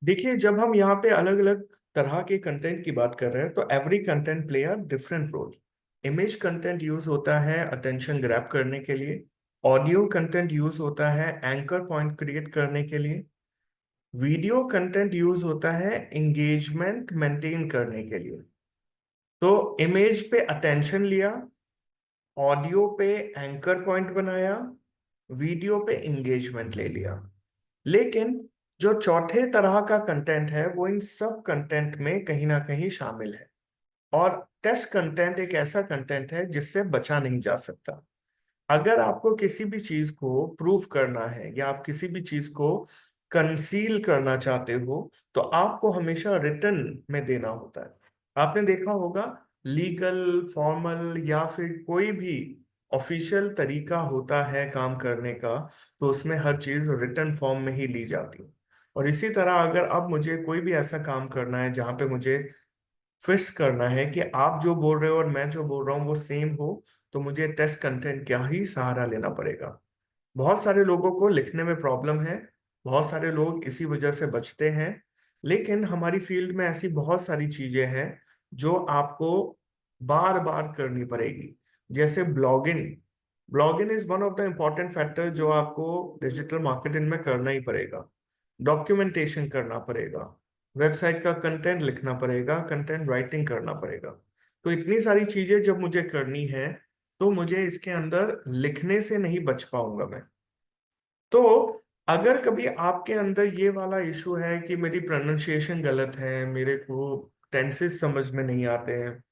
देखिए, जब हम यहाँ पे अलग अलग तरह के कंटेंट की बात कर रहे हैं तो every content play a different role. Image content use होता है अटेंशन ग्रैब करने के लिए। ऑडियो कंटेंट यूज होता है एंकर पॉइंट क्रिएट करने के लिए। वीडियो कंटेंट यूज होता है एंगेजमेंट मेंटेन करने के लिए। तो इमेज पे अटेंशन लिया, ऑडियो पे एंकर पॉइंट बनाया, वीडियो पे एंगेजमेंट ले लिया। लेकिन जो चौथे तरह का कंटेंट है वो इन सब कंटेंट में कहीं ना कहीं शामिल है। और टेस्ट कंटेंट एक ऐसा कंटेंट है जिससे बचा नहीं जा सकता। अगर आपको किसी भी चीज को प्रूव करना है या आप किसी भी चीज को कंसील करना चाहते हो तो आपको हमेशा रिटर्न में देना होता है। आपने देखा होगा, लीगल फॉर्मल या फिर कोई भी ऑफिशियल तरीका होता है काम करने का, तो उसमें हर चीज रिटर्न फॉर्म में ही ली जाती है। और इसी तरह अगर अब मुझे कोई भी ऐसा काम करना है जहां पे मुझे फिक्स करना है कि आप जो बोल रहे हो और मैं जो बोल रहा हूँ वो सेम हो, तो मुझे टेक्स्ट कंटेंट का ही सहारा लेना पड़ेगा। बहुत सारे लोगों को लिखने में प्रॉब्लम है, बहुत सारे लोग इसी वजह से बचते हैं। लेकिन हमारी फील्ड में ऐसी बहुत सारी चीजें हैं जो आपको बार बार करनी पड़ेगी। जैसे blogging. Blogging is one of the important factor जो आपको डिजिटल मार्केटिंग में करना ही पड़ेगा। डॉक्यूमेंटेशन करना पड़ेगा, वेबसाइट का कंटेंट लिखना पड़ेगा, कंटेंट राइटिंग करना पड़ेगा। तो इतनी सारी चीजें जब मुझे करनी है तो मुझे इसके अंदर लिखने से नहीं बच पाऊंगा मैं। तो अगर कभी आपके अंदर ये वाला इशू है कि मेरी प्रोनाउंसिएशन गलत है, मेरे को टेंसेस समझ में नहीं आते हैं,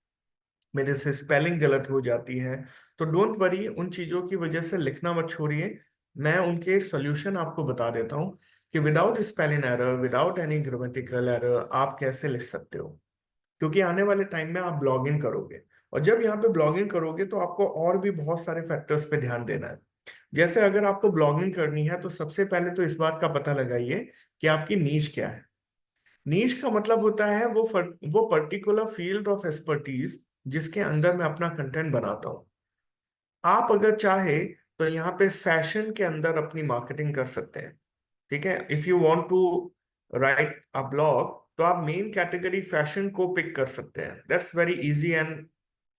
मेरे से स्पेलिंग गलत हो जाती है, तो डोंट वरी, उन चीजों की वजह से लिखना मत छोड़िए। मैं उनके सॉल्यूशन आपको बता देता हूँ कि without spelling error, without any grammatical error आप कैसे लिख सकते हो। क्योंकि आने वाले टाइम में आप ब्लॉगिंग करोगे, और जब यहाँ पे ब्लॉगिंग करोगे तो आपको और भी बहुत सारे फैक्टर्स पे ध्यान देना है। जैसे अगर आपको ब्लॉगिंग करनी है तो सबसे पहले तो इस बात का पता लगाइए कि आपकी नीश क्या है। नीश का मतलब होता है वो पर्टिकुलर फील्ड ऑफ एक्सपर्टीज जिसके अंदर मैं अपना कंटेंट बनाता हूँ। आप अगर चाहे तो यहाँ पे फैशन के अंदर अपनी मार्केटिंग कर सकते हैं। ठीक है, if you want to write a blog तो आप मेन कैटेगरी फैशन को पिक कर सकते हैं। That's very easy and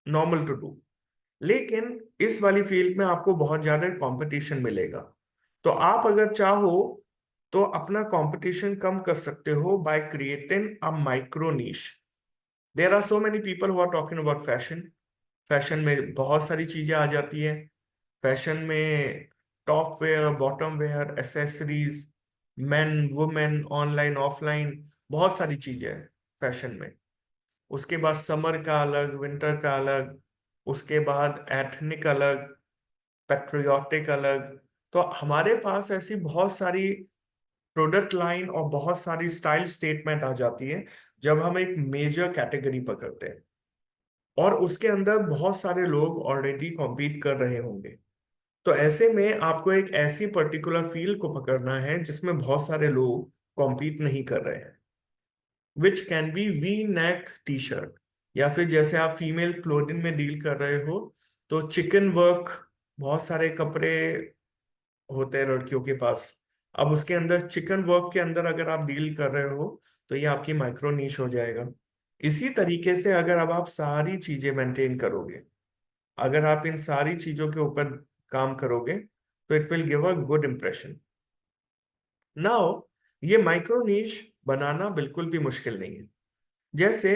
normal to do. लेकिन इस वाली फील्ड में आपको बहुत ज्यादा कंपटीशन मिलेगा। तो आप अगर चाहो तो अपना कंपटीशन कम कर सकते हो by creating a micro niche. There are so many people who are talking about fashion. Fashion में बहुत सारी चीजें आ जाती है। फैशन में top wear, bottom wear, accessories, men, women, online offline, बहुत सारी चीजें हैं फैशन में। उसके बाद समर का अलग, विंटर का अलग, उसके बाद एथनिक अलग, पेट्रियोटिक अलग। तो हमारे पास ऐसी बहुत सारी प्रोडक्ट लाइन और बहुत सारी स्टाइल स्टेटमेंट आ जाती है जब हम एक मेजर कैटेगरी पकड़ते हैं, और उसके अंदर बहुत सारे लोग ऑलरेडी कॉम्पीट कर रहे होंगे। तो ऐसे में आपको एक ऐसी पर्टिकुलर फील्ड को पकड़ना है जिसमें बहुत सारे लोग कॉम्पीट नहीं कर रहे हैं। Which can be V neck T shirt, या फिर जैसे आप फीमेल क्लोथिंग में डील कर रहे हो तो चिकन वर्क, बहुत सारे कपड़े होते हैं लड़कियों के पास। अब उसके अंदर चिकन वर्क के अंदर अगर आप डील कर रहे हो तो ये आपकी माइक्रो नीश हो जाएगा। इसी तरीके से अगर अब आप सारी चीजें मेंटेन करोगे, अगर आप इन सारी चीजों के ऊपर काम करोगे तो it will give a good impression. Now, ये माइक्रो नीश बनाना बिल्कुल भी मुश्किल नहीं है। जैसे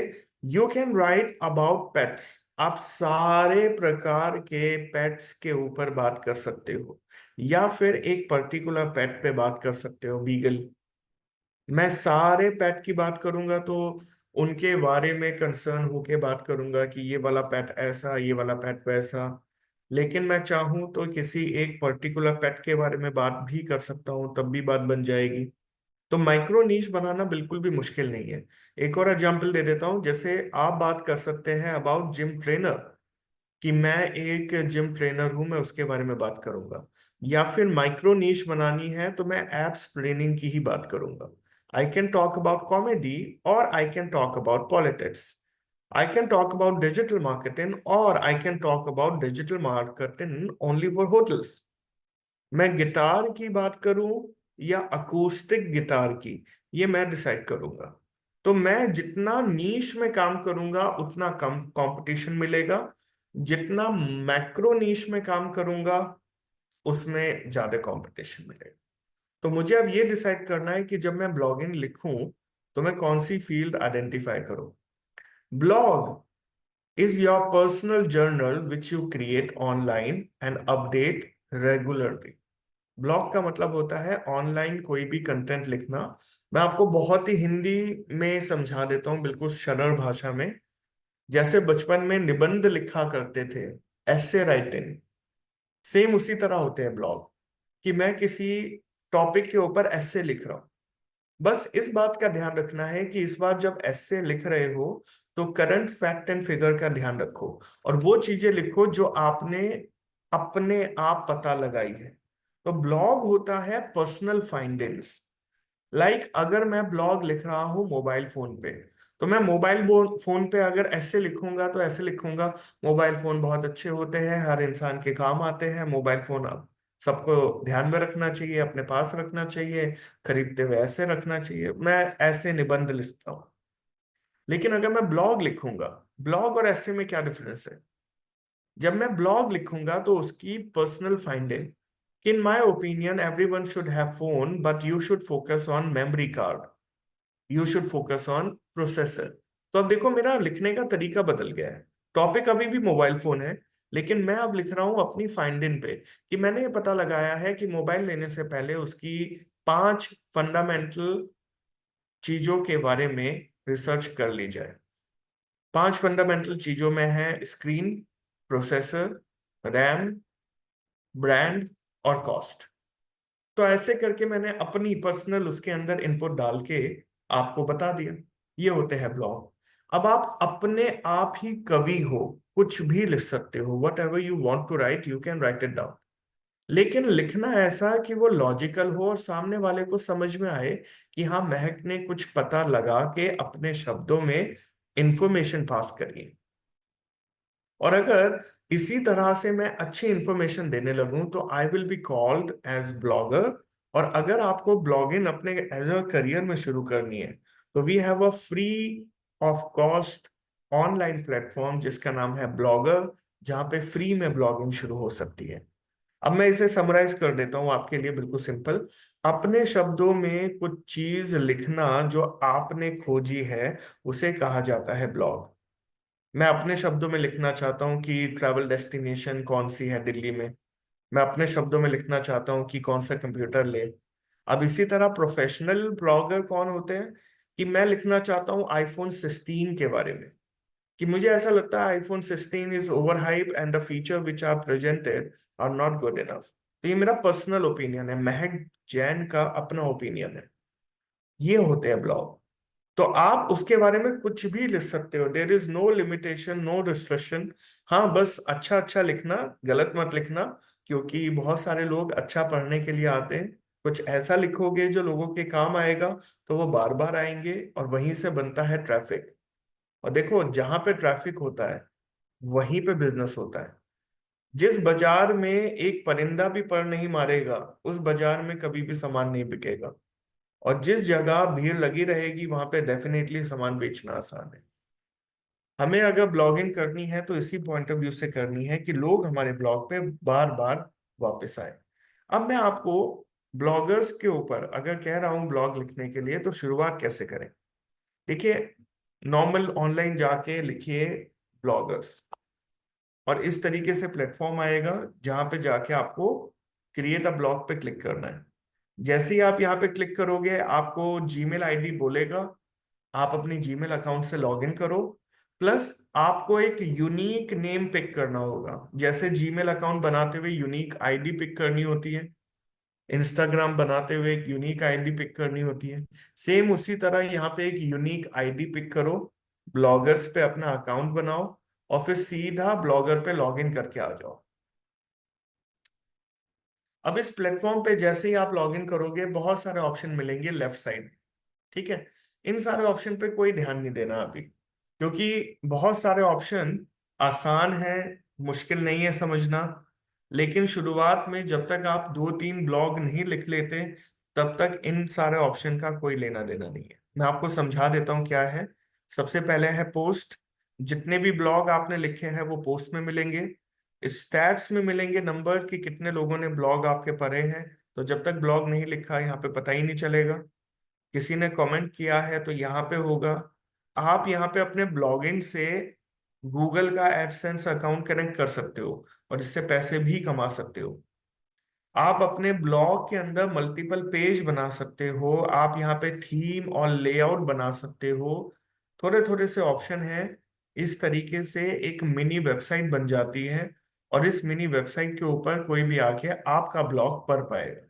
you can right about pets. आप सारे प्रकार के पेट्स के ऊपर बात कर सकते हो, या फिर एक पर्टिकुलर पेट पे बात कर सकते हो, बीगल। मैं सारे पेट की बात करूंगा तो उनके बारे में कंसर्न होके बात करूंगा कि ये वाला पेट ऐसा, ये वाला पेट वैसा। लेकिन मैं चाहूं तो किसी एक पर्टिकुलर पेट के बारे में बात भी कर सकता हूं, तब भी बात बन जाएगी। तो माइक्रो नीश बनाना बिल्कुल भी मुश्किल नहीं है। एक और एग्जांपल दे देता हूं, जैसे आप बात कर सकते हैं अबाउट जिम ट्रेनर, कि मैं एक जिम ट्रेनर हूं, मैं उसके बारे में बात करूंगा। या फिर माइक्रो नीश बनानी है तो मैं एप्स ट्रेनिंग की ही बात करूंगा। I can talk about comedy, और I can talk about politics. I can talk about digital marketing, और I can talk about digital marketing only for hotels. मैं गिटार की बात करूं या अकूस्टिक गिटार की, ये मैं डिसाइड करूंगा। तो मैं जितना नीश में काम करूंगा उतना कम कंपटीशन मिलेगा, जितना मैक्रो नीश में काम करूंगा उसमें ज्यादा कंपटीशन मिलेगा। तो मुझे अब ये डिसाइड करना है कि जब मैं ब्लॉगिंग लिखूं तो मैं कौन सी फील्ड आइडेंटिफाई करूं। Blog is your personal journal which you create online and update regularly. Blog का मतलब होता है ऑनलाइन कोई भी कंटेंट लिखना। मैं आपको बहुत ही हिंदी में समझा देता हूँ, बिल्कुल सरल भाषा में। जैसे बचपन में निबंध लिखा करते थे, ऐसे राइटिंग, सेम उसी तरह होते हैं ब्लॉग, कि मैं किसी टॉपिक के ऊपर ऐसे लिख रहा हूँ। बस इस बात का ध्यान रखना है कि इस बार जब ऐसे लिख रहे हो तो करंट फैक्ट एंड फिगर का ध्यान रखो, और वो चीजें लिखो जो आपने अपने आप पता लगाई है। तो ब्लॉग होता है पर्सनल फाइंडिंग्स। अगर मैं ब्लॉग लिख रहा हूँ मोबाइल फोन पे, तो मैं मोबाइल फोन पे अगर ऐसे लिखूंगा तो ऐसे लिखूंगा, मोबाइल फोन बहुत अच्छे होते हैं, हर इंसान के काम आते हैं, मोबाइल फोन अब सबको ध्यान में रखना चाहिए, अपने पास रखना चाहिए, खरीदते हुए ऐसे रखना चाहिए, मैं ऐसे निबंध लिखता हूँ। लेकिन अगर मैं ब्लॉग लिखूंगा, ब्लॉग और ऐसे में क्या डिफरेंस है? जब मैं ब्लॉग लिखूंगा तो उसकी personal finding, in my opinion everyone should have phone but you should focus on memory card, you should focus on processor. तो अब देखो मेरा लिखने का तरीका बदल गया है। टॉपिक अभी भी मोबाइल फोन है, लेकिन मैं अब लिख रहा हूं अपनी फाइंडिंग पे, कि मैंने ये पता लगाया है कि मोबाइल लेने से पहले उसकी 5 फंडामेंटल चीजों के बारे में रिसर्च कर ली जाए। 5 फंडामेंटल चीजों में है स्क्रीन, प्रोसेसर, रैम, ब्रांड और कॉस्ट। तो ऐसे करके मैंने अपनी पर्सनल उसके अंदर इनपुट डाल के आपको बता दिया। ये होते हैं ब्लॉग। अब आप अपने आप ही कवि हो, कुछ भी लिख सकते हो, whatever you want to write you can write it down. लेकिन लिखना ऐसा कि वो लॉजिकल हो और सामने वाले को समझ में आए कि हाँ, महक ने कुछ पता लगा के अपने शब्दों में इंफॉर्मेशन पास करी है। और अगर इसी तरह से मैं अच्छी इंफॉर्मेशन देने लगूं तो I will be called as blogger. और अगर आपको ब्लॉगिंग अपने एज अ करियर में शुरू करनी है तो we have a free of cost online platform जिसका नाम है ब्लॉगर, जहां पे फ्री में ब्लॉगिंग शुरू हो सकती है। अब मैं इसे समराइज कर देता हूं आपके लिए, बिल्कुल सिंपल। अपने शब्दों में कुछ चीज लिखना जो आपने खोजी है उसे कहा जाता है ब्लॉग। मैं अपने शब्दों में लिखना चाहता हूँ कि ट्रैवल डेस्टिनेशन कौन सी है दिल्ली में, मैं अपने शब्दों में लिखना चाहता हूँ कि कौन सा कंप्यूटर ले। अब इसी तरह प्रोफेशनल ब्लॉगर कौन होते हैं, कि मैं लिखना चाहता हूँ आईफोन 16 के बारे में, कि मुझे ऐसा लगता है iPhone 16 is over hype and the feature which are presented are not good enough. तो ये मेरा पर्सनल ओपिनियन है, महक जैन का अपना ओपिनियन है। ये होते हैं ब्लॉग। तो आप उसके बारे में कुछ भी लिख सकते हो, there is no limitation, no restriction. हाँ, बस अच्छा अच्छा लिखना, गलत मत लिखना, क्योंकि बहुत सारे लोग अच्छा पढ़ने के लिए आते हैं। कुछ ऐसा लिखोगे जो लोगों के काम आएगा तो वो बार बार आएंगे, और वहीं से बनता है ट्रैफिक। और देखो, जहां पे ट्रैफिक होता है वहीं पे बिजनेस होता है। जिस बाजार में एक परिंदा भी पर नहीं मारेगा उस बाजार में कभी भी सामान नहीं बिकेगा। और जिस जगह भीड़ लगी रहेगी वहां पे डेफिनेटली सामान बेचना आसान है। हमें अगर ब्लॉगिंग करनी है तो इसी पॉइंट ऑफ व्यू से करनी है कि लोग हमारे ब्लॉग पे बार बार वापस आए। अब मैं आपको ब्लॉगर्स के ऊपर अगर कह रहा हूं ब्लॉग लिखने के लिए तो शुरुआत कैसे करें। देखिए, नॉर्मल ऑनलाइन जाके लिखिए ब्लॉगर्स, और इस तरीके से प्लेटफॉर्म आएगा जहां पे जाके आपको क्रिएट अ ब्लॉग पे क्लिक करना है। जैसे ही आप यहाँ पे क्लिक करोगे आपको जीमेल आईडी बोलेगा, आप अपनी जीमेल अकाउंट से लॉगिन करो। प्लस आपको एक यूनिक नेम पिक करना होगा, जैसे जीमेल अकाउंट बनाते हुए यूनिक आईडी पिक करनी होती है, इंस्टाग्राम बनाते हुए एक यूनिक आईडी पिक करनी होती है, सेम उसी तरह यहाँ पे एक यूनिक आईडी पिक करो, ब्लॉगर्स पे अपना अकाउंट बनाओ, और फिर सीधा ब्लॉगर पे लॉगिन करके आ जाओ। अब इस प्लेटफॉर्म पे जैसे ही आप लॉगिन करोगे बहुत सारे ऑप्शन मिलेंगे लेफ्ट साइड। ठीक है, इन सारे ऑप्शन पे कोई ध्यान नहीं देना अभी, क्योंकि बहुत सारे ऑप्शन आसान है, मुश्किल नहीं है समझना। लेकिन शुरुआत में जब तक आप 2-3 ब्लॉग नहीं लिख लेते तब तक इन सारे ऑप्शन का कोई लेना देना नहीं है। मैं आपको समझा देता हूँ क्या है। सबसे पहले है पोस्ट। जितने भी ब्लॉग आपने लिखे हैं वो पोस्ट में मिलेंगे। स्टैट्स में मिलेंगे नंबर कि कितने लोगों ने ब्लॉग आपके पढ़े हैं। तो जब तक ब्लॉग नहीं लिखा यहाँ पे पता ही नहीं चलेगा। किसी ने कमेंट किया है तो यहाँ पे होगा। आप यहाँ पे अपने ब्लॉगिंग से गूगल का एडसेंस अकाउंट कनेक्ट कर सकते हो और इससे पैसे भी कमा सकते हो। आप अपने ब्लॉग के अंदर मल्टीपल पेज बना सकते हो। आप यहाँ पे थीम और लेआउट बना सकते हो। थोड़े थोड़े से ऑप्शन हैं। इस तरीके से एक मिनी वेबसाइट बन जाती है और इस मिनी वेबसाइट के ऊपर कोई भी आके आपका ब्लॉग पढ़ पाएगा।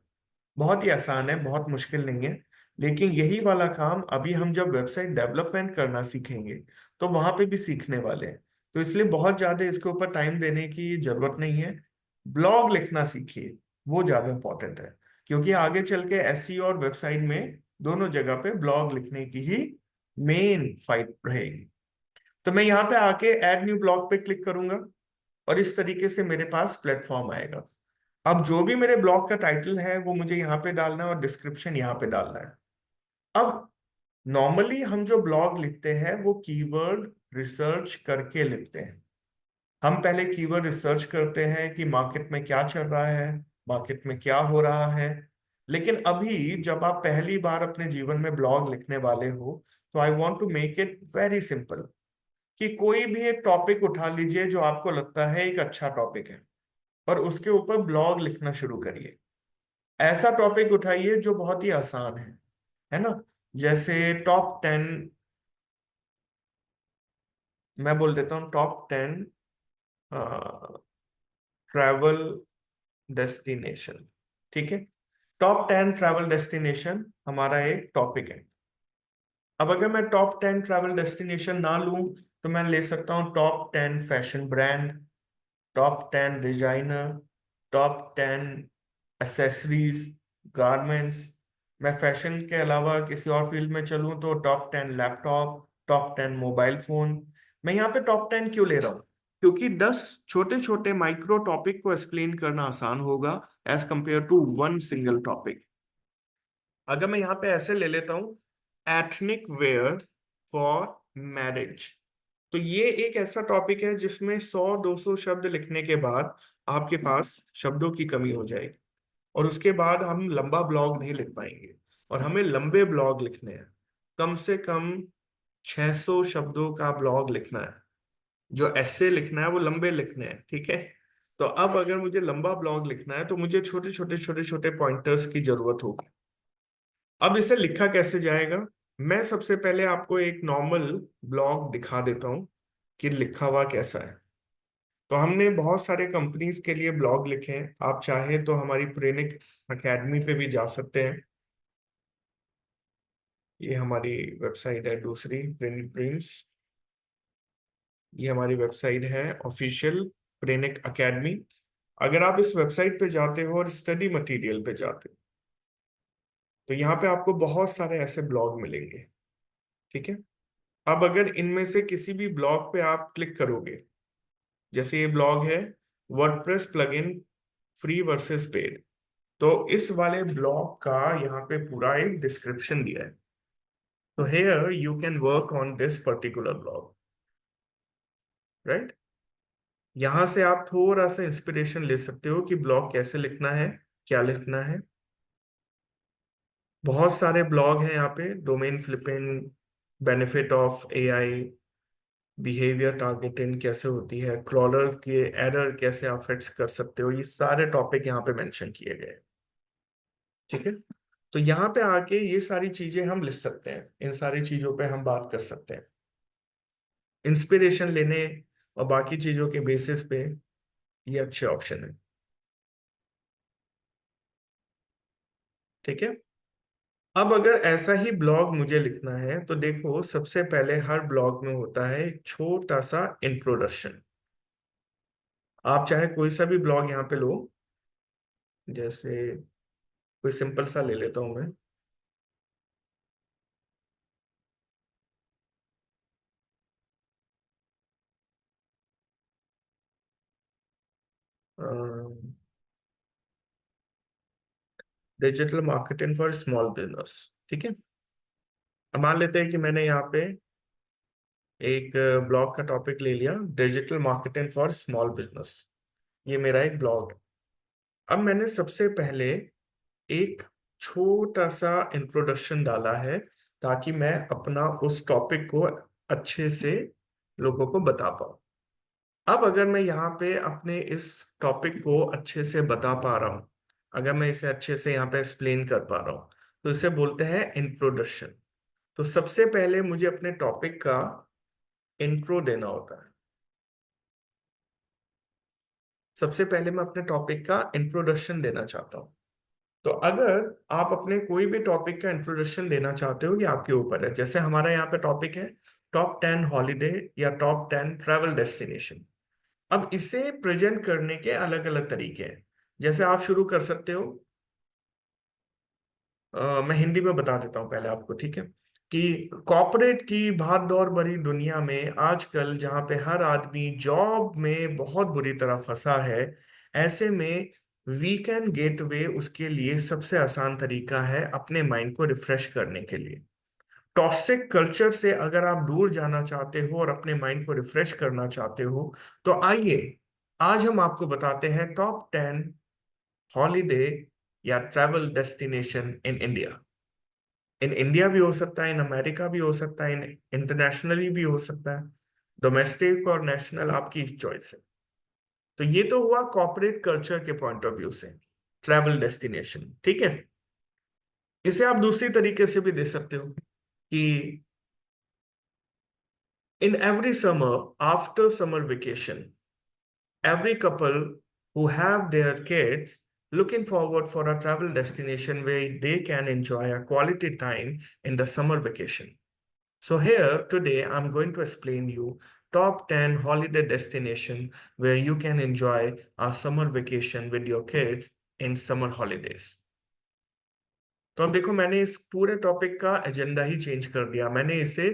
बहुत ही आसान है, बहुत मुश्किल नहीं है। लेकिन यही वाला काम अभी हम जब वेबसाइट डेवलपमेंट करना सीखेंगे तो वहां पे भी सीखने वाले हैं। तो इसलिए बहुत ज्यादा इसके ऊपर टाइम देने की जरूरत नहीं है। ब्लॉग लिखना सीखिए, वो ज्यादा इंपॉर्टेंट है। क्योंकि आगे चल के एसईओ और वेबसाइट में दोनों जगह पे ब्लॉग लिखने की ही मेन फाइट रहेगी। तो मैं यहाँ पे आके ऐड न्यू ब्लॉग पे क्लिक करूंगा और इस तरीके से मेरे पास प्लेटफॉर्म आएगा। अब जो भी मेरे ब्लॉग का टाइटल है वो मुझे यहाँ पे डालना है और डिस्क्रिप्शन यहाँ पे डालना है। अब नॉर्मली हम जो ब्लॉग लिखते हैं वो कीवर्ड रिसर्च करके लिखते हैं। हम पहले कीवर्ड रिसर्च करते हैं कि मार्केट में क्या चल रहा है, मार्केट में क्या हो रहा है। लेकिन अभी जब आप पहली बार अपने जीवन में ब्लॉग लिखने वाले हो तो I want to make it very simple. कि कोई भी एक टॉपिक उठा लीजिए जो आपको लगता है एक अच्छा टॉपिक है और उसके ऊपर ब्लॉग लिखना शुरू करिए। ऐसा टॉपिक उठाइए जो बहुत ही आसान है ना। जैसे टॉप 10। मैं बोल देता हूँ टॉप 10 ट्रैवल डेस्टिनेशन। ठीक है। टॉप 10 ट्रैवल डेस्टिनेशन हमारा एक टॉपिक है। अब अगर मैं टॉप 10 ट्रैवल डेस्टिनेशन ना लूं तो मैं ले सकता हूँ top 10 fashion brand, top 10 designer, top 10 accessories, garments. मैं फैशन के अलावा किसी और फील्ड में चलूं तो top 10 laptop, top 10 mobile phone. मैं यहाँ पे टॉप 10 क्यों ले रहा हूँ? क्योंकि 10 छोटे छोटे माइक्रो टॉपिक को एक्सप्लेन करना आसान होगा as compare to one single topic. अगर मैं यहाँ पे ऐसे ले लेता हूँ एथनिक वेयर फॉर मैरिज, तो ये एक ऐसा टॉपिक है जिसमें 100-200 शब्द लिखने के बाद आपके पास शब्दों की कमी हो जाएगी और उसके बाद हम लंबा ब्लॉग नहीं लिख पाएंगे। और हमें लंबे ब्लॉग लिखने हैं। कम से कम 600 शब्दों का ब्लॉग लिखना है। जो ऐसे लिखना है वो लंबे लिखने हैं, ठीक है। तो अब अगर मुझे लंबा ब्लॉग लिखना है तो मुझे छोटे छोटे छोटे छोटे पॉइंटर्स की जरूरत होगी। अब इसे लिखा कैसे जाएगा? मैं सबसे पहले आपको एक नॉर्मल ब्लॉग दिखा देता हूँ कि लिखा हुआ कैसा है। तो हमने बहुत सारे कंपनीज के लिए ब्लॉग लिखे हैं। आप चाहे तो हमारी प्रेनिक एकेडमी पे भी जा सकते हैं। ये हमारी वेबसाइट है दूसरी, प्रेनिक प्रिंट्स। ये हमारी वेबसाइट है ऑफिशियल, प्रेनिक एकेडमी। अगर आप इस वेबसाइट पे जाते हो और स्टडी मटेरियल पे जाते हो तो यहाँ पे आपको बहुत सारे ऐसे ब्लॉग मिलेंगे। ठीक है। अब अगर इनमें से किसी भी ब्लॉग पे आप क्लिक करोगे, जैसे ये ब्लॉग है WordPress plugin free versus paid, तो इस वाले ब्लॉग का यहाँ पे पूरा एक डिस्क्रिप्शन दिया है। तो here you can work on this particular blog, right. यहाँ से आप थोड़ा सा इंस्पिरेशन ले सकते हो कि ब्लॉग कैसे लिखना है, क्या लिखना है। बहुत सारे ब्लॉग हैं यहाँ पे, domain flipping, benefit of AI, behaviour targeting कैसे होती है, क्रॉलर के एरर कैसे आप फिक्स कर सकते हो, ये सारे टॉपिक यहाँ पे मेंशन किए गए हैं। ठीक है। तो यहाँ पे आके ये सारी चीजें हम लिख सकते हैं, इन सारी चीजों पे हम बात कर सकते हैं इंस्पिरेशन लेने और बाकी चीजों के बेसिस पे। ये अच्छे ऑप्शन है। ठीक है। अब अगर ऐसा ही ब्लॉग मुझे लिखना है तो देखो सबसे पहले हर ब्लॉग में होता है एक छोटा सा इंट्रोडक्शन। आप चाहे कोई सा भी ब्लॉग यहाँ पे लो, जैसे कोई सिंपल सा ले लेता हूं मैं। Digital marketing for small business. ठीक है। अब मान लेते हैं कि मैंने यहाँ पे एक ब्लॉग का टॉपिक ले लिया, digital marketing for small business. ये मेरा एक ब्लॉग है। अब मैंने सबसे पहले एक छोटा सा इंट्रोडक्शन डाला है, ताकि मैं अपना उस टॉपिक को अच्छे से लोगों को बता पाऊँ। अब अगर मैं यहाँ पे अपने इस टॉपिक को अच्छे से बता पा रहा हूँ, अगर मैं इसे अच्छे से यहाँ पे एक्सप्लेन कर पा रहा हूँ, तो इसे बोलते हैं इंट्रोडक्शन। तो सबसे पहले मुझे अपने टॉपिक का इंट्रो देना होता है। सबसे पहले मैं अपने टॉपिक का इंट्रोडक्शन देना चाहता हूँ। तो अगर आप अपने कोई भी टॉपिक का इंट्रोडक्शन देना चाहते हो, ये आपके ऊपर है। जैसे हमारा यहाँ पे टॉपिक है टॉप 10 हॉलीडे या टॉप 10 ट्रैवल डेस्टिनेशन। अब इसे प्रेजेंट करने के अलग अलग तरीके हैं। जैसे आप शुरू कर सकते हो, मैं हिंदी में बता देता हूँ पहले आपको, ठीक है। कि कॉर्पोरेट की भाग दौड़ भरी दुनिया में आजकल जहाँ पे हर आदमी जॉब में बहुत बुरी तरह फंसा है, ऐसे में वीकेंड गेटवे उसके लिए सबसे आसान तरीका है अपने माइंड को रिफ्रेश करने के लिए। टॉक्सिक कल्चर से अगर आप दूर जाना चाहते हो और अपने माइंड को रिफ्रेश करना चाहते हो, तो आइए आज हम आपको बताते हैं टॉप 10 हॉलीडे या travel destination in India. In India भी हो सकता है, इन अमेरिका भी हो सकता है, इन इंटरनेशनली भी हो सकता है। डोमेस्टिक और नेशनल आपकी चॉइस है। तो ये तो हुआ कॉर्पोरेट कल्चर के पॉइंट ऑफ व्यू से ट्रैवल डेस्टिनेशन, ठीक है। इसे आप दूसरी तरीके से भी दे सकते हो कि in every summer after summer vacation every couple who have their kids looking forward for a travel destination where they can enjoy a quality time in the summer vacation. So here today I'm going to explain you top 10 holiday destination where you can enjoy a summer vacation with your kids in summer holidays. तो अब देखो, मैंने इस पूरे topic का agenda ही change कर दिया। मैंने इसे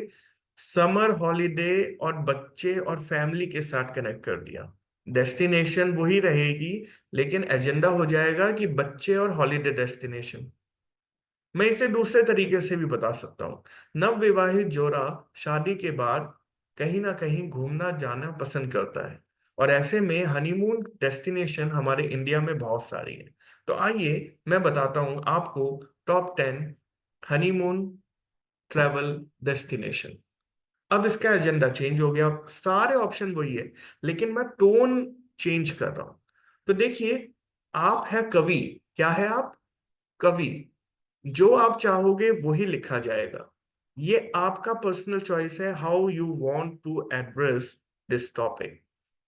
समर हॉलिडे और बच्चे और फैमिली के साथ कनेक्ट कर दिया। डेस्टिनेशन वही रहेगी, लेकिन एजेंडा हो जाएगा कि बच्चे और हॉलिडे डेस्टिनेशन। मैं इसे दूसरे तरीके से भी बता सकता हूँ। नव विवाहित जोड़ा शादी के बाद कहीं ना कहीं घूमना जाना पसंद करता है, और ऐसे में हनीमून डेस्टिनेशन हमारे इंडिया में बहुत सारी है। तो आइए मैं बताता हूँ आपको टॉप 10 हनीमून ट्रैवल डेस्टिनेशन। अब इसका एजेंडा चेंज हो गया, सारे ऑप्शन वही है, लेकिन मैं टोन चेंज कर रहा हूं। तो देखिए, आप है कवि। क्या है आप? कवि। जो आप चाहोगे वही लिखा जाएगा। ये आपका पर्सनल चॉइस है, how you want to address this topic.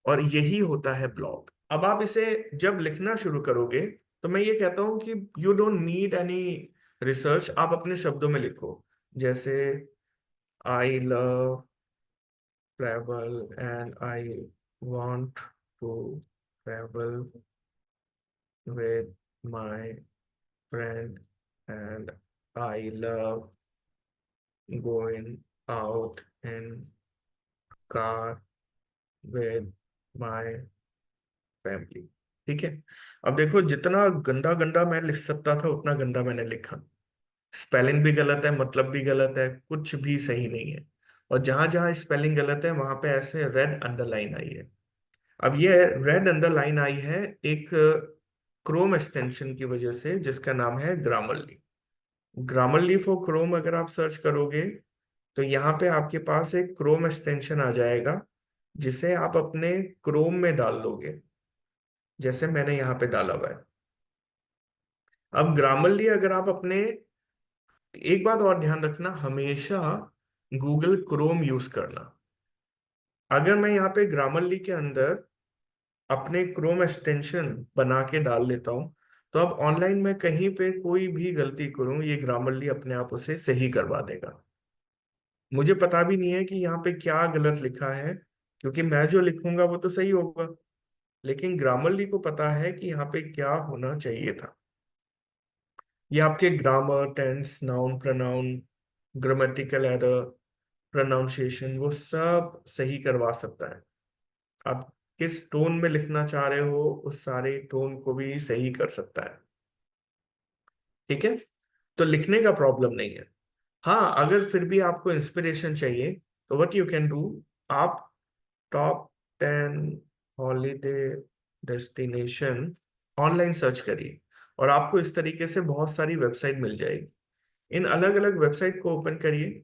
और यही होता है ब्लॉग। अब आप इसे जब लिखना शुरू करोगे, तो मैं ये कहता हूं कि you don't need any research, आप अपने शब्दों में लिखो। जैसे I love travel and I want to travel with my friend and I love going out in car with my family। ठीक है। अब देखो, जितना गंदा गंदा मैं लिख सकता था उतना गंदा मैंने लिखा। स्पेलिंग भी गलत है, मतलब भी गलत है, कुछ भी सही नहीं है। और जहां जहां स्पेलिंग गलत है वहां पे ऐसे रेड अंडरलाइन आई है। अब ये रेड अंडरलाइन आई है एक क्रोम एक्सटेंशन की वजह से, जिसका नाम है ग्रामरली। ग्रामरली फॉर क्रोम अगर आप सर्च करोगे, तो यहाँ पे आपके पास एक क्रोम एक्सटेंशन आ जाएगा, जिसे आप अपने क्रोम में डाल लोगे, जैसे मैंने यहाँ पे डाला हुआ है। अब ग्रामरली अगर आप अपने, एक बात और ध्यान रखना, हमेशा गूगल क्रोम यूज करना। अगर मैं यहाँ पे ग्रामरली के अंदर अपने क्रोम एक्सटेंशन बना के डाल लेता हूं, तो अब ऑनलाइन में कहीं पे कोई भी गलती करूं, ये ग्रामरली अपने आप उसे सही करवा देगा। मुझे पता भी नहीं है कि यहाँ पे क्या गलत लिखा है, क्योंकि मैं जो लिखूंगा वो तो सही होगा, लेकिन ग्रामरली को पता है कि यहाँ पे क्या होना चाहिए था। ये आपके grammar, tense, noun, pronoun, grammatical error, pronunciation, वो सब सही करवा सकता है। आप किस टोन में लिखना चाह रहे हो, उस सारे टोन को भी सही कर सकता है। ठीक है, तो लिखने का प्रॉब्लम नहीं है। हाँ, अगर फिर भी आपको इंस्पिरेशन चाहिए तो व्हाट यू कैन डू, आप top 10 holiday destination online search करिए, और आपको इस तरीके से बहुत सारी वेबसाइट मिल जाएगी। इन अलग अलग वेबसाइट को ओपन करिए।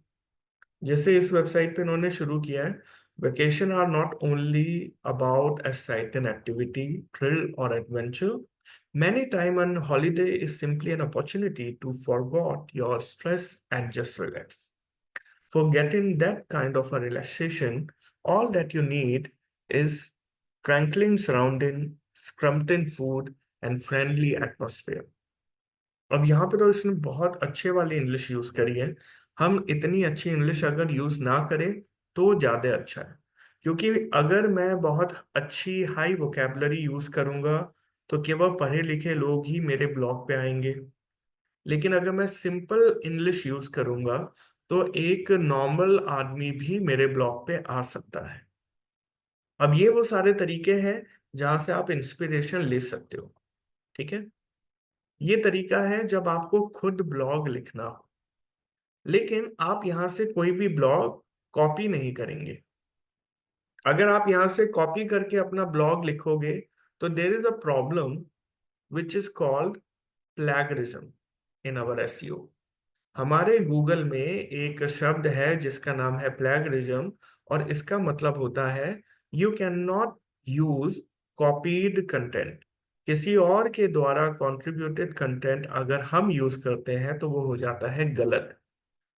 जैसे इस वेबसाइट पे इन्होंने शुरू किया है, vacation are not only about exciting activity, thrill और adventure, many time on holiday is simply an opportunity to forget your stress and just relax. For getting that kind of a relaxation, all that you need is tranquil surrounding, scrumptious food and friendly atmosphere. अब यहाँ पे तो इसने बहुत अच्छे वाली English use करी है। हम इतनी अच्छी इंग्लिश अगर यूज ना करें तो ज्यादा अच्छा है, क्योंकि अगर मैं बहुत अच्छी हाई वोकेबलरी यूज करूंगा तो केवल पढ़े लिखे लोग ही मेरे ब्लॉग पे आएंगे। लेकिन अगर मैं सिंपल इंग्लिश यूज करूंगा तो एक नॉर्मल आदमी भी मेरे ब्लॉग पे आ सकता है। अब ये वो सारे तरीके हैं जहां से आप इंस्पिरेशन ले सकते हो। ठीक है, ये तरीका है जब आपको खुद ब्लॉग लिखना हो, लेकिन आप यहां से कोई भी ब्लॉग कॉपी नहीं करेंगे। अगर आप यहां से कॉपी करके अपना ब्लॉग लिखोगे तो there is a problem which is called plagiarism in our SEO. हमारे गूगल में एक शब्द है जिसका नाम है प्लैगरिज्म, और इसका मतलब होता है you can not use copied content. किसी और के द्वारा कंट्रीब्यूटेड कंटेंट अगर हम यूज करते हैं तो वो हो जाता है गलत।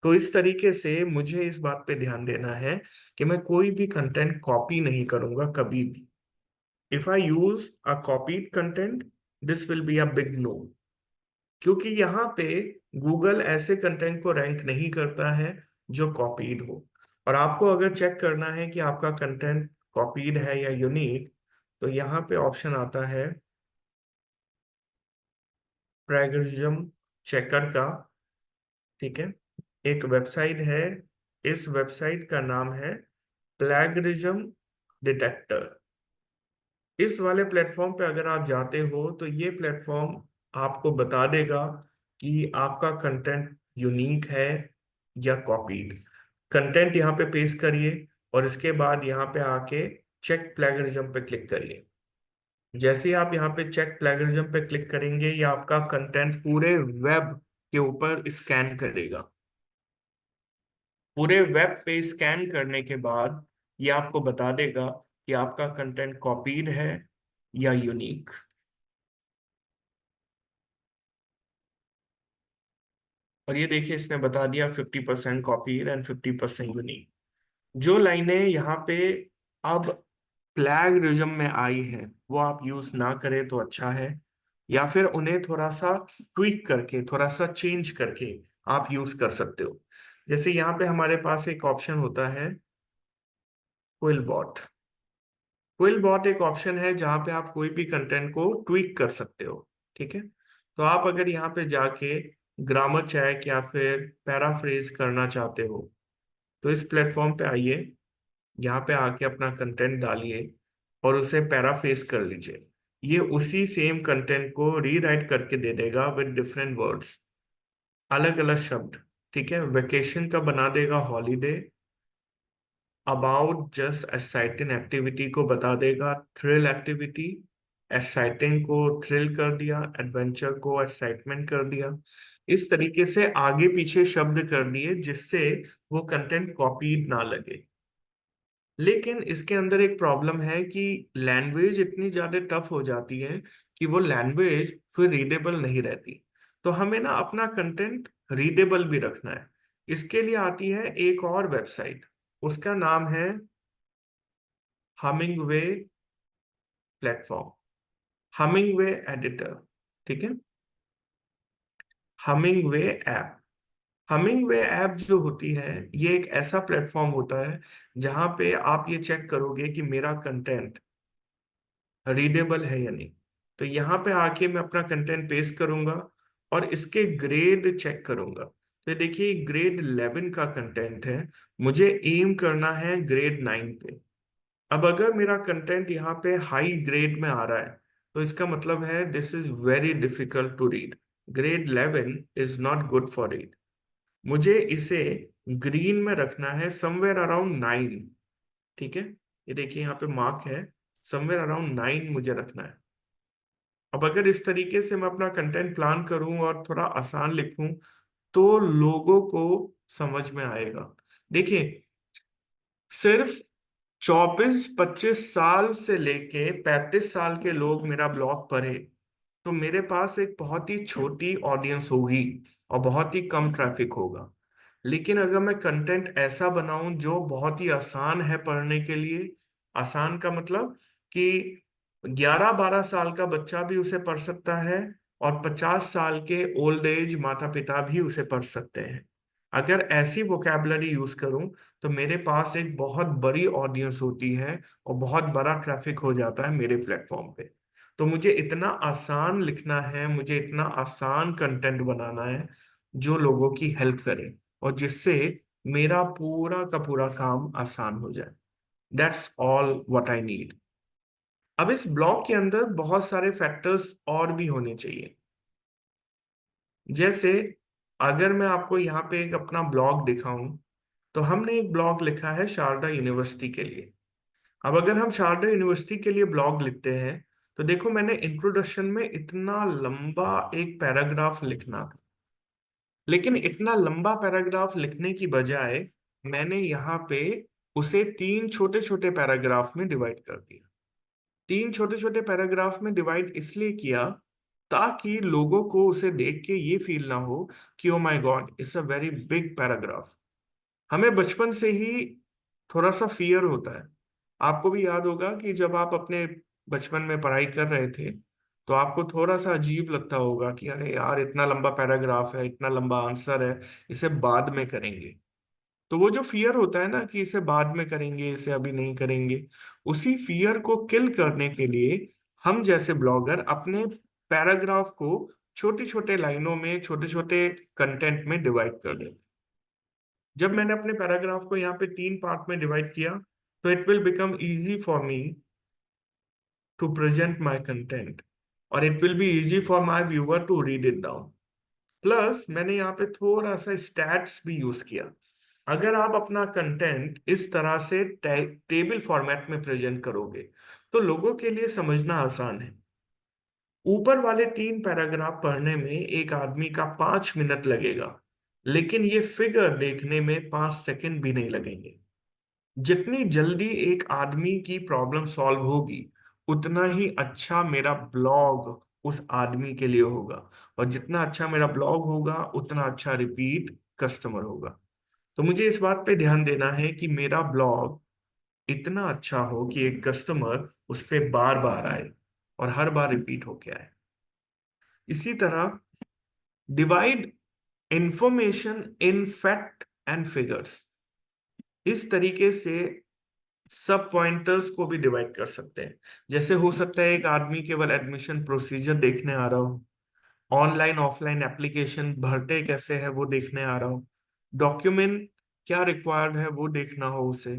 तो इस तरीके से मुझे इस बात पे ध्यान देना है कि मैं कोई भी कंटेंट कॉपी नहीं करूंगा कभी भी। If I use a copied content, this will be a big no, क्योंकि यहाँ पे गूगल ऐसे कंटेंट को रैंक नहीं करता है जो कॉपीड हो। और आपको अगर चेक करना है कि आपका कंटेंट कॉपीड है या यूनिक, तो यहाँ पे ऑप्शन आता है प्लेगरिज्म चेकर का। ठीक है, एक वेबसाइट है, इस वेबसाइट का नाम है प्लेगरिज्म डिटेक्टर। इस वाले प्लेटफॉर्म पे अगर आप जाते हो तो ये प्लेटफॉर्म आपको बता देगा कि आपका कंटेंट यूनिक है या कॉपीड। कंटेंट यहाँ पे पेस्ट करिए और इसके बाद यहाँ पे आके चेक प्लेगरिज्म पे क्लिक करिए। जैसे ही आप यहाँ पे चेक प्लेगरिज्म पे क्लिक करेंगे, ये आपका कंटेंट पूरे वेब के ऊपर स्कैन करेगा। पूरे वेब पे स्कैन करने के बाद ये आपको बता देगा कि आपका कंटेंट कॉपीड है या यूनिक। और ये देखिए, इसने बता दिया 50% कॉपीड एंड 50% यूनिक। जो लाइनें यहाँ पे अब प्लैगरिज्म में आई है वो आप यूज ना करें तो अच्छा है, या फिर उन्हें थोड़ा सा ट्वीक करके, थोड़ा सा चेंज करके आप यूज कर सकते हो। जैसे यहाँ पे हमारे पास एक ऑप्शन होता है क्विल बॉट। क्विल बॉट एक ऑप्शन है जहाँ पे आप कोई भी कंटेंट को ट्वीक कर सकते हो। ठीक है, तो आप अगर यहाँ पे जाके ग्रामर चेक या फिर पैराफ्रेज करना चाहते हो तो इस प्लेटफॉर्म पे आइए, यहाँ पे आके अपना कंटेंट डालिए और उसे पैराफ्रेज कर लीजिए। ये उसी सेम कंटेंट को रीराइट करके दे देगा विद डिफरेंट वर्ड्स, अलग अलग शब्द। ठीक है, वेकेशन का बना देगा holiday, about just exciting activity को बता देगा थ्रिल एक्टिविटी, एक्साइटिंग को थ्रिल कर दिया, एडवेंचर को एक्साइटमेंट कर दिया। इस तरीके से आगे पीछे शब्द कर दिए जिससे वो कंटेंट कॉपीड ना लगे। लेकिन इसके अंदर एक प्रॉब्लम है कि लैंग्वेज इतनी ज्यादा टफ हो जाती है कि वो लैंग्वेज फिर रीडेबल नहीं रहती। तो हमें ना अपना कंटेंट रीडेबल भी रखना है। इसके लिए आती है एक और वेबसाइट, उसका नाम है हमिंगवे प्लेटफॉर्म, हमिंगवे एडिटर। ठीक है, हमिंगवे ऐप। हमिंगवे ऐप जो होती है ये एक ऐसा प्लेटफॉर्म होता है जहां पे आप ये चेक करोगे कि मेरा कंटेंट रीडेबल है या नहीं। तो यहाँ पे आके मैं अपना कंटेंट पेस्ट करूंगा और इसके ग्रेड चेक करूंगा। तो ये देखिए, ग्रेड 11 का कंटेंट है, मुझे एम करना है ग्रेड 9 पे। अब अगर मेरा कंटेंट यहाँ पे हाई ग्रेड में आ रहा है तो इसका मतलब है this is very difficult to read. Grade 11 is not good for it. मुझे इसे ग्रीन में रखना है, समवेयर अराउंड 9। ठीक है, ये देखिए यहाँ पे मार्क है, समवेयर अराउंड 9 मुझे रखना है। अब अगर इस तरीके से मैं अपना कंटेंट प्लान करूं और थोड़ा आसान लिखूं तो लोगों को समझ में आएगा। देखिए, सिर्फ 24-25 साल से लेके 35 साल के लोग मेरा ब्लॉग पढ़े तो मेरे पास एक बहुत ही छोटी ऑडियंस होगी और बहुत ही कम ट्रैफिक होगा। लेकिन अगर मैं कंटेंट ऐसा बनाऊं जो बहुत ही आसान है पढ़ने के लिए, आसान का मतलब कि 11-12 साल का बच्चा भी उसे पढ़ सकता है और 50 साल के ओल्ड एज माता पिता भी उसे पढ़ सकते हैं, अगर ऐसी वोकैबुलरी यूज करूं तो मेरे पास एक बहुत बड़ी ऑडियंस होती है और बहुत बड़ा ट्रैफिक हो जाता है मेरे प्लेटफॉर्म पे। तो मुझे इतना आसान लिखना है, मुझे इतना आसान कंटेंट बनाना है जो लोगों की हेल्प करे और जिससे मेरा पूरा का पूरा काम आसान हो जाए। That's all what I need. अब इस ब्लॉग के अंदर बहुत सारे फैक्टर्स और भी होने चाहिए। जैसे अगर मैं आपको यहाँ पे एक अपना ब्लॉग दिखाऊं तो हमने एक ब्लॉग लिखा है शारदा यूनिवर्सिटी के लिए। अब अगर हम शारदा यूनिवर्सिटी के लिए ब्लॉग लिखते हैं तो देखो, मैंने इंट्रोडक्शन में इतना लंबा एक पैराग्राफ लिखना था, लेकिन इतना लंबा पैराग्राफ लिखने की बजाय मैंने यहाँ पे उसे 3 छोटे छोटे पैराग्राफ में डिवाइड कर दिया। 3 छोटे छोटे पैराग्राफ में डिवाइड इसलिए किया ताकि लोगों को उसे देख के ये फील ना हो कि oh my God, it's a very big paragraph. हमें बचपन से ही थोड़ा सा फियर होता है। आपको भी याद होगा कि जब आप अपने बचपन में पढ़ाई कर रहे थे तो आपको थोड़ा सा अजीब लगता होगा कि अरे यार, इतना लंबा पैराग्राफ है, इतना लंबा आंसर है, इसे बाद में करेंगे। तो वो जो फियर होता है ना कि इसे बाद में करेंगे, इसे अभी नहीं करेंगे, उसी फियर को किल करने के लिए हम जैसे ब्लॉगर अपने पैराग्राफ को छोटी छोटे लाइनों में, छोटे छोटे कंटेंट में डिवाइड कर देते हैं। जब मैंने अपने पैराग्राफ को यहाँ पे 3 पार्ट में डिवाइड किया तो it will become easy for me to present my content और it will be easy for my viewer to read it down. Plus मैंने यहाँ पे थोड़ा सा स्टैट्स भी यूज किया। अगर आप अपना कंटेंट इस तरह से टेबल फॉर्मेट में प्रेजेंट करोगे तो लोगों के लिए समझना आसान है। ऊपर वाले 3 पैराग्राफ पढ़ने में एक आदमी का 5 मिनट लगेगा, लेकिन ये फिगर देखने में 5 सेकंड भी नहीं लगेंगे। जितनी जल्दी एक आदमी की प्रॉब्लम सॉल्व होगी उतना ही अच्छा मेरा ब्लॉग उस आदमी के लिए होगा, और जितना अच्छा मेरा ब्लॉग होगा उतना अच्छा रिपीट कस्टमर होगा। तो मुझे इस बात पे ध्यान देना है कि मेरा ब्लॉग इतना अच्छा हो कि एक कस्टमर उस पे बार बार आए और हर बार रिपीट होके आए। इसी तरह divide information in fact and figures, इस तरीके से सब पॉइंटर्स को भी डिवाइड कर सकते हैं। जैसे हो सकता है एक आदमी केवल एडमिशन प्रोसीजर देखने आ रहा हो, ऑनलाइन ऑफलाइन एप्लीकेशन भरते कैसे है वो देखने आ रहा हो, डॉक्यूमेंट क्या रिक्वायर्ड है वो देखना हो उसे,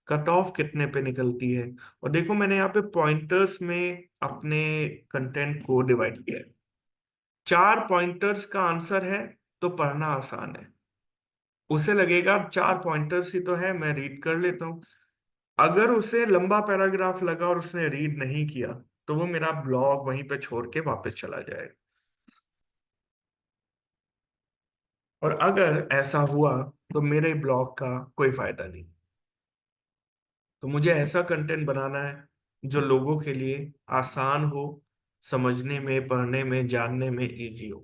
कट ऑफ कितने पे निकलती है। और देखो, मैंने यहाँ पे पॉइंटर्स में अपने कंटेंट को डिवाइड किया है। 4 पॉइंटर्स का आंसर है तो पढ़ना आसान है। उसे लगेगा 4 पॉइंटर्स ही तो है, मैं रीड कर लेता हूँ। अगर उसे लंबा पैराग्राफ लगा और उसने रीड नहीं किया तो वो मेरा ब्लॉग वहीं पे छोड़ के वापस चला जाएगा। और अगर ऐसा हुआ तो मेरे ब्लॉग का कोई फायदा नहीं। तो मुझे ऐसा कंटेंट बनाना है जो लोगों के लिए आसान हो, समझने में, पढ़ने में, जानने में इजी हो।